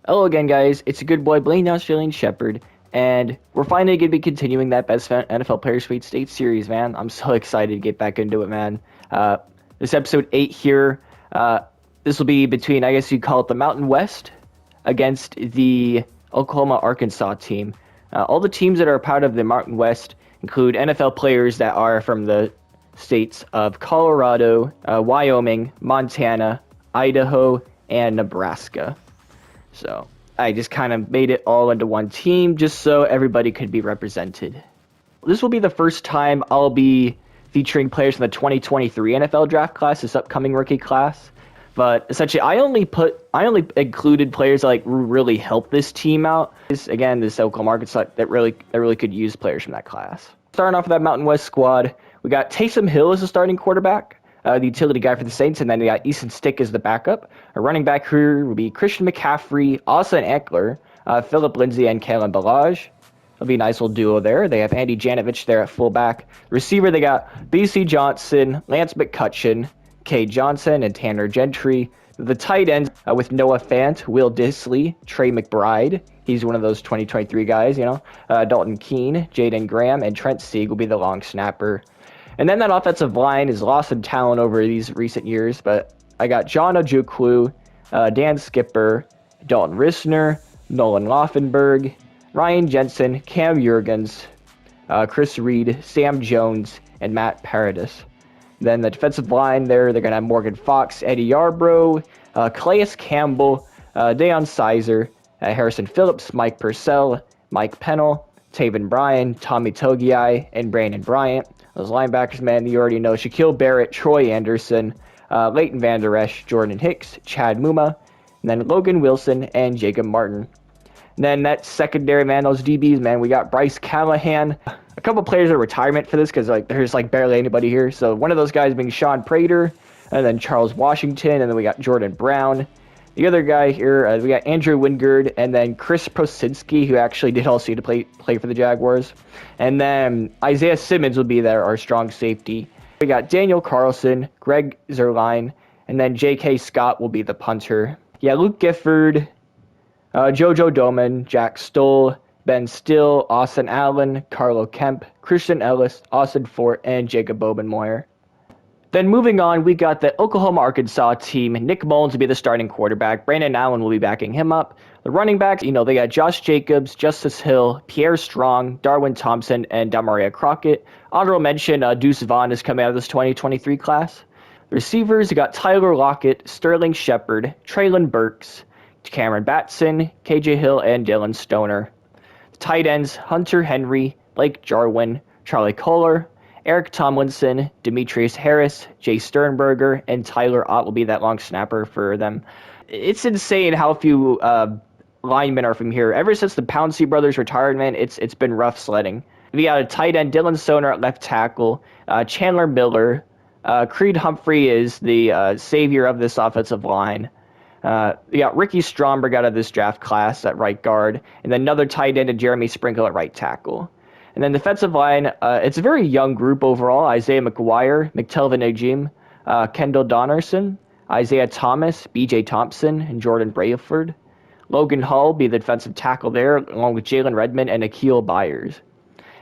Hello again, guys. It's a good boy, Blaine Australian Shepherd, and we're finally going to be continuing that Best NFL Player Sweet State series, man. I'm so excited to get back into it, man. This episode 8 here, this will be between, I guess you'd call it the Mountain West against the Oklahoma-Arkansas team. All the teams that are part of the Mountain West include NFL players that are from the states of Colorado, Wyoming, Montana, Idaho, and Nebraska. So I just kind of made it all into one team just so everybody could be represented. This will be the first time I'll be featuring players from the 2023 NFL draft class, this upcoming rookie class. But essentially, I only included players that really helped this team out. This Oklahoma Arkansas that really could use players from that class. Starting off with that Mountain West squad, we got Taysom Hill as the starting quarterback, the utility guy for the Saints, and then we got Easton Stick as the backup. A running back here will be Christian McCaffrey, Austin Eckler, Philip Lindsay, and Kalen Ballage. It'll be a nice little duo there. They have Andy Janovich there at fullback. Receiver, they got BC Johnson, Lance McCutcheon, Kay Johnson, and Tanner Gentry. The tight ends with Noah Fant, Will Disley, Trey McBride. He's one of those 2023 guys, Dalton Keene, Jaden Graham, and Trent Sieg will be the long snapper. And then that offensive line is lost in talent over these recent years, but I got John Ojukwu, Dan Skipper, Dalton Risner, Nolan Laufenberg, Ryan Jensen, Cam Jurgens, Chris Reed, Sam Jones, and Matt Paradis. Then the defensive line there, they're going to have Morgan Fox, Eddie Yarbrough, Calais Campbell, Deion Sizer, Harrison Phillips, Mike Purcell, Mike Pennell, Taven Bryan, Tommy Togiai, and Brandon Bryant. Those linebackers, man, you already know. Shaquille Barrett, Troy Anderson, Leighton Vander Esch, Jordan Hicks, Chad Muma, and then Logan Wilson and Jacob Martin. And then that secondary, man, those DBs, man, we got Bryce Callahan. A couple players are retirement for this because there's barely anybody here. So one of those guys being Sean Prater, and then Charles Washington, and then we got Jordan Brown. The other guy here, we got Andrew Wingard, and then Chris Prosinski, who actually did also to play for the Jaguars. And then Isaiah Simmons will be there, our strong safety. We got Daniel Carlson, Greg Zerline, and then J.K. Scott will be the punter. Yeah, Luke Gifford, Jojo Doman, Jack Stoll, Ben Still, Austin Allen, Carlo Kemp, Christian Ellis, Austin Fort, and Jacob Bobenmoyer. Then moving on, we got the Oklahoma-Arkansas team. Nick Mullins will be the starting quarterback. Brandon Allen will be backing him up. The running backs, they got Josh Jacobs, Justice Hill, Pierre Strong, Darwin Thompson, and Damaria Crockett. Honorable mention, Deuce Vaughn is coming out of this 2023 class. The receivers, you got Tyler Lockett, Sterling Shepard, Traylon Burks, Cameron Batson, KJ Hill, and Dylan Stoner. The tight ends, Hunter Henry, Blake Jarwin, Charlie Kohler, Eric Tomlinson, Demetrius Harris, Jay Sternberger, and Tyler Ott will be that long snapper for them. It's insane how few linemen are from here. Ever since the Pouncey brothers retired, man, it's been rough sledding. We got a tight end, Dylan Stoner at left tackle, Chandler Miller, Creed Humphrey is the savior of this offensive line. We got Ricky Stromberg out of this draft class at right guard, and then another tight end, Jeremy Sprinkle at right tackle. And then defensive line, it's a very young group overall. Isaiah McGuire, McTelvin Ajim, Kendall Donnerson, Isaiah Thomas, BJ Thompson, and Jordan Brayford. Logan Hull be the defensive tackle there, along with Jalen Redmond and Akil Byers.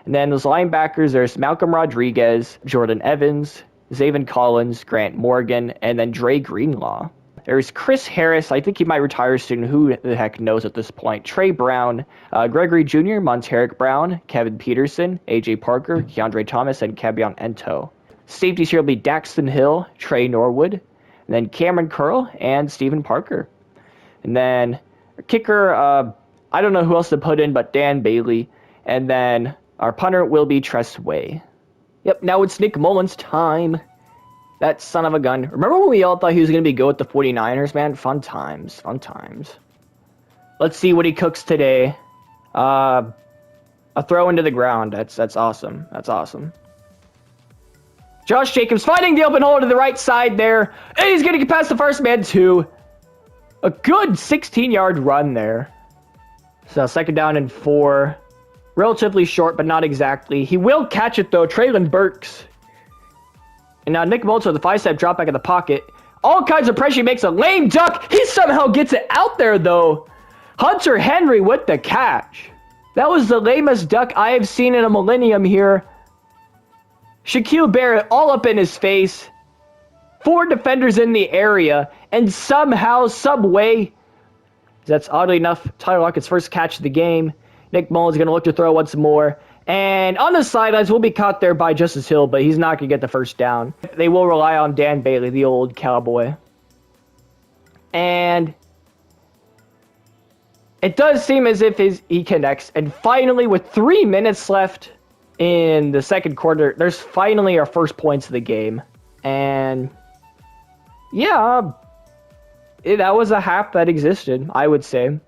And then those linebackers, there's Malcolm Rodriguez, Jordan Evans, Zaven Collins, Grant Morgan, and then Dre Greenlaw. There's Chris Harris. I think he might retire soon. Who the heck knows at this point? Trey Brown, Gregory Jr., Monteric Brown, Kevin Peterson, A.J. Parker, Keandre Thomas, and Kevion Ento. Safeties here will be Daxton Hill, Trey Norwood, and then Cameron Curl, and Stephen Parker. And then kicker, I don't know who else to put in but Dan Bailey. And then our punter will be Tress Way. Yep, now it's Nick Mullins' time. That son of a gun. Remember when we all thought he was going to be good with the 49ers, man? Fun times. Fun times. Let's see what he cooks today. A throw into the ground. That's awesome. That's awesome. Josh Jacobs finding the open hole to the right side there. And he's going to get past the first man, too. A good 16-yard run there. So second down and 4. Relatively short, but not exactly. He will catch it, though. Traylon Burks. And now Nick Mullins with the 5-step drop back in the pocket. All kinds of pressure. He makes a lame duck. He somehow gets it out there, though. Hunter Henry with the catch. That was the lamest duck I have seen in a millennium here. Shaquille Barrett all up in his face. 4 defenders in the area. And somehow, some way, that's oddly enough Tyler Lockett's first catch of the game. Nick Mullins going to look to throw once more. And on the sidelines, will be caught there by Justice Hill, but he's not going to get the first down. They will rely on Dan Bailey, the old cowboy. And it does seem as if he connects. And finally, with 3 minutes left in the second quarter, there's finally our first points of the game. And yeah, that was a half that existed, I would say.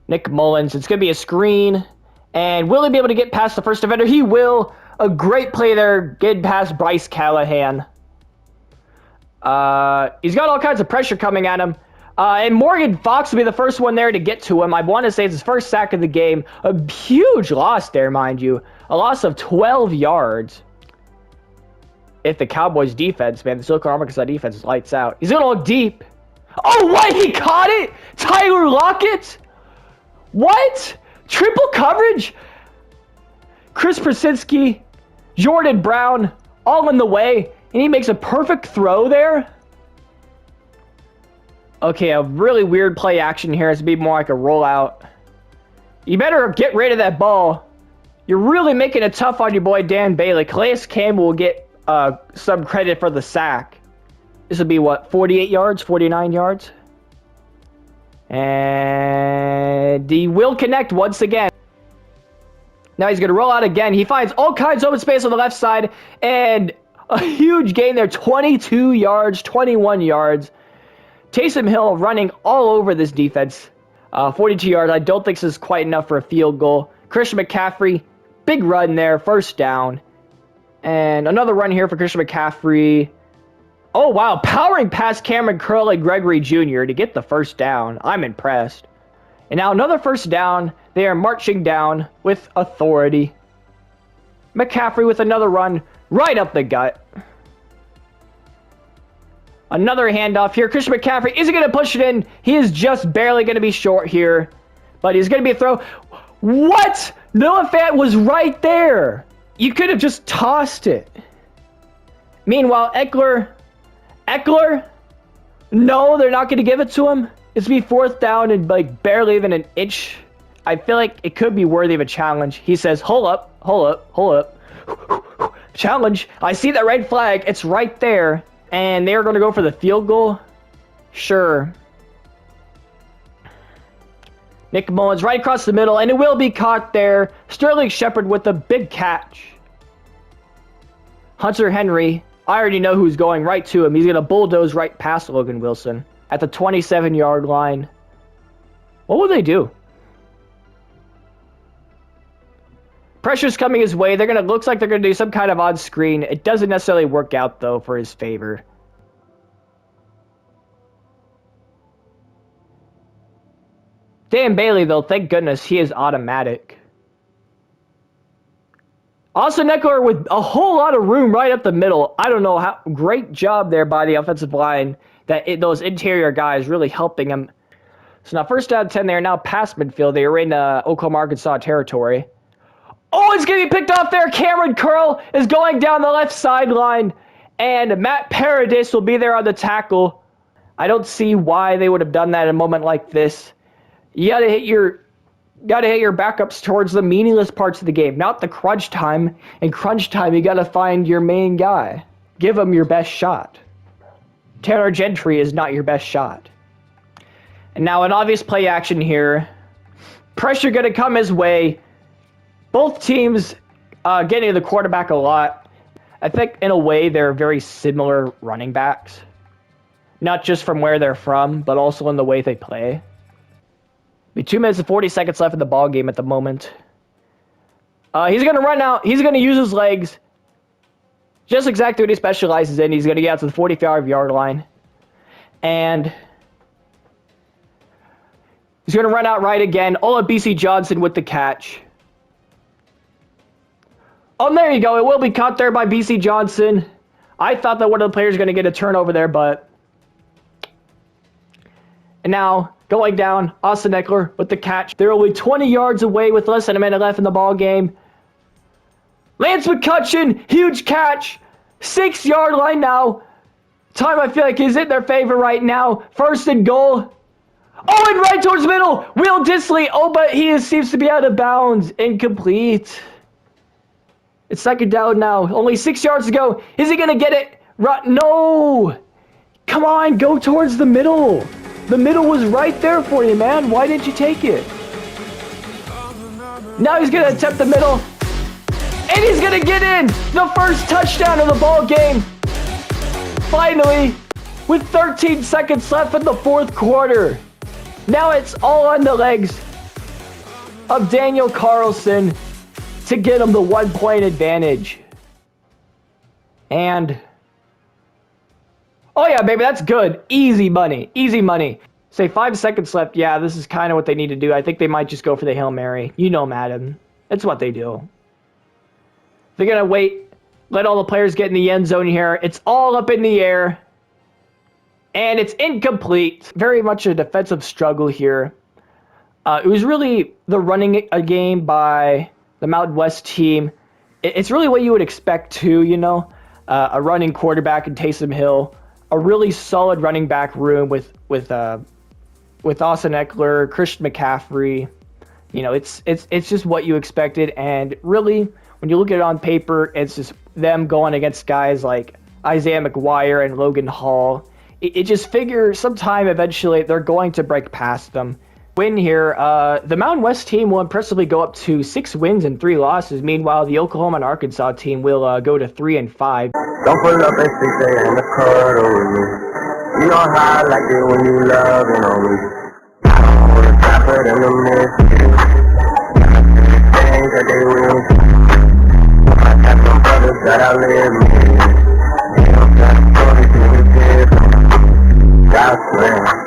Nick Mullins, it's going to be a screen. And will he be able to get past the first defender? He will. A great play there, getting past Bryce Callahan. He's got all kinds of pressure coming at him. And Morgan Fox will be the first one there to get to him. I want to say it's his first sack of the game. A huge loss there, mind you. A loss of 12 yards. If the Cowboys defense, man, the Silicon Arkansas defense lights out. He's going to look deep. Oh, what? He caught it? Tyler Lockett? What? Triple coverage? Chris Krasinski, Jordan Brown, all in the way. And he makes a perfect throw there. Okay, a really weird play action here. It's be more like a rollout. You better get rid of that ball. You're really making it tough on your boy Dan Bailey. Calais Campbell will get some credit for the sack. This will be what, 48 yards, 49 yards? And he will connect once again. Now he's going to roll out again. He finds all kinds of open space on the left side. And a huge gain there. 22 yards, 21 yards. Taysom Hill running all over this defense. 42 yards. I don't think this is quite enough for a field goal. Christian McCaffrey, big run there. First down. And another run here for Christian McCaffrey. Oh, wow. Powering past Cameron Curley Gregory Jr. to get the first down. I'm impressed. And now another first down. They are marching down with authority. McCaffrey with another run right up the gut. Another handoff here. Christian McCaffrey isn't going to push it in. He is just barely going to be short here. But he's going to be a throw. What? Noah Fant was right there. You could have just tossed it. Meanwhile, Eckler? No, they're not going to give it to him. It's be 4th down and like barely even an inch. I feel like it could be worthy of a challenge. He says, hold up. Challenge. I see that red flag. It's right there. And they're going to go for the field goal. Sure. Nick Mullins right across the middle. And it will be caught there. Sterling Shepard with a big catch. Hunter Henry. I already know who's going right to him. He's going to bulldoze right past Logan Wilson at the 27-yard line. What will they do? Pressure's coming his way. Looks like they're going to do some kind of odd screen. It doesn't necessarily work out, though, for his favor. Dan Bailey, though, thank goodness, he is automatic. Austin Eckler with a whole lot of room right up the middle. I don't know how. Great job there by the offensive line. Those interior guys really helping him. So now 1st down 10, they are now past midfield. They are in Oklahoma, Arkansas territory. Oh, it's going to be picked off there. Cameron Curl is going down the left sideline. And Matt Paradis will be there on the tackle. I don't see why they would have done that in a moment like this. You got to hit your backups towards the meaningless parts of the game, not the crunch time. In crunch time, you got to find your main guy. Give him your best shot. Tanner Gentry is not your best shot. And now an obvious play action here. Pressure going to come his way. Both teams getting to the quarterback a lot. I think in a way they're very similar running backs. Not just from where they're from, but also in the way they play. Be 2 minutes and 40 seconds left in the ball game at the moment. He's going to run out. He's going to use his legs. Just exactly what he specializes in. He's going to get out to the 45-yard line. And he's going to run out right again. Olabisi Johnson with the catch. Oh, there you go. It will be caught there by BC Johnson. I thought that one of the players was going to get a turnover there, but And now, going down, Austin Eckler with the catch. They're only 20 yards away with less than a minute left in the ball game. Lance McCutcheon, huge catch. 6-yard line now. Time, I feel like, is in their favor right now. 1st and goal. Oh, and right towards the middle. Will Dissly. Oh, but he seems to be out of bounds. Incomplete. It's 2nd down now. Only 6 yards to go. Is he going to get it? No. Come on, go towards the middle. The middle was right there for you, man. Why didn't you take it? Now he's going to attempt the middle. And he's going to get in. The first touchdown of the ball game. Finally, with 13 seconds left in the 4th quarter. Now it's all on the legs of Daniel Carlson to get him the 1-point advantage. And, oh yeah, baby, that's good. Easy money. Easy money. Say 5 seconds left. Yeah, this is kind of what they need to do. I think they might just go for the Hail Mary. You know, Madden. It's what they do. They're going to wait. Let all the players get in the end zone here. It's all up in the air. And it's incomplete. Very much a defensive struggle here. It was really the running a game by the Mountain West team. It's really what you would expect too, you know. A running quarterback in Taysom Hill. A really solid running back room with Austin Eckler, Christian McCaffrey. You know, it's just what you expected. And really, when you look at it on paper, it's just them going against guys like Isaiah McGuire and Logan Hall. It just figures sometime eventually they're going to break past them. Win here, the Mountain West team will impressively go up to 6 wins and 3 losses. Meanwhile, the Oklahoma and Arkansas team will go to 3 and 5. Don't pull up and stick they in the cuddle with me. You know how I like it when you loving on me. I don't want to stop it in the miss. Things that they win. I got some brothers that I live with. They don't got stories to live. I swear.